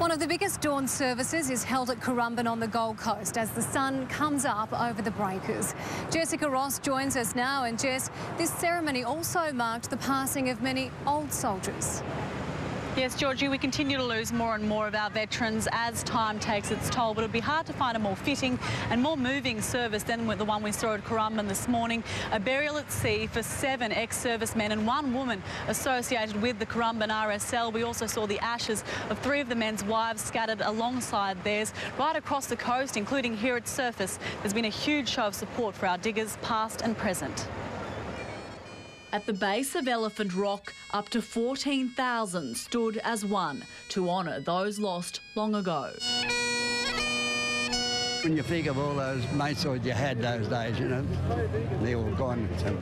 One of the biggest dawn services is held at Currumbin on the Gold Coast as the sun comes up over the breakers. Jessica Ross joins us now, and Jess, this ceremony also marked the passing of many old soldiers. Yes, Georgie, we continue to lose more and more of our veterans as time takes its toll, but it'll be hard to find a more fitting and more moving service than the one we saw at Currumbin this morning. A burial at sea for 7 ex-servicemen and 1 woman associated with the Currumbin RSL. We also saw the ashes of 3 of the men's wives scattered alongside theirs right across the coast, including here at surface. There's been a huge show of support for our diggers, past and present. At the base of Elephant Rock, up to 14,000 stood as one to honour those lost long ago. When you think of all those mates that you had those days, you know, they're all gone. So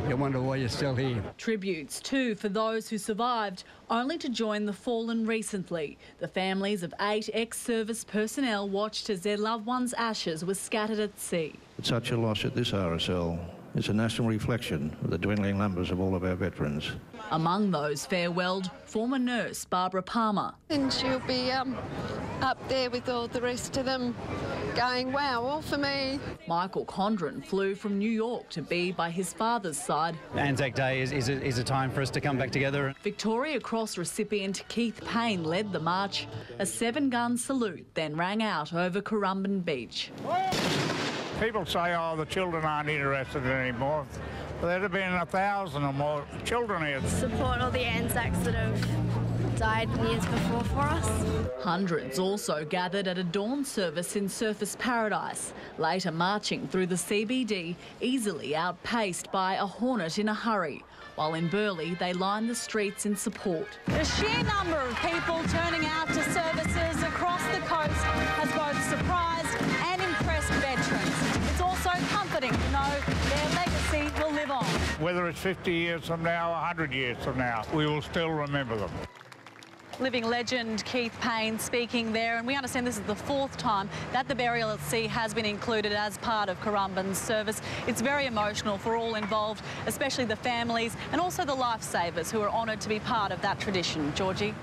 you wonder why you're still here. Tributes too for those who survived, only to join the fallen recently. The families of 8 ex-service personnel watched as their loved ones' ashes were scattered at sea. Such a loss at this RSL is a national reflection of the dwindling numbers of all of our veterans. Among those farewelled, former nurse Barbara Palmer. And she'll be up there with all the rest of them going, wow, all for me. Michael Condren flew from New York to be by his father's side. Anzac Day is a time for us to come back together. Victoria Cross recipient Keith Payne led the march. A 7-gun salute then rang out over Currumbin Beach. People say, oh, the children aren't interested anymore. But there'd have been 1,000 or more children here. Support all the Anzacs that have died years before for us. Hundreds also gathered at a dawn service in Surfers Paradise, later marching through the CBD, easily outpaced by a Hornet in a hurry. While in Burleigh, they lined the streets in support. The sheer number of people turning out to services across the coast has both surprised and impressed veterans. It's also comforting to know their legacy will live on. Whether it's 50 years from now, 100 years from now, we will still remember them. Living legend Keith Payne speaking there, and we understand this is the 4th time that the burial at sea has been included as part of Currumbin's service. It's very emotional for all involved, especially the families and also the lifesavers who are honoured to be part of that tradition. Georgie.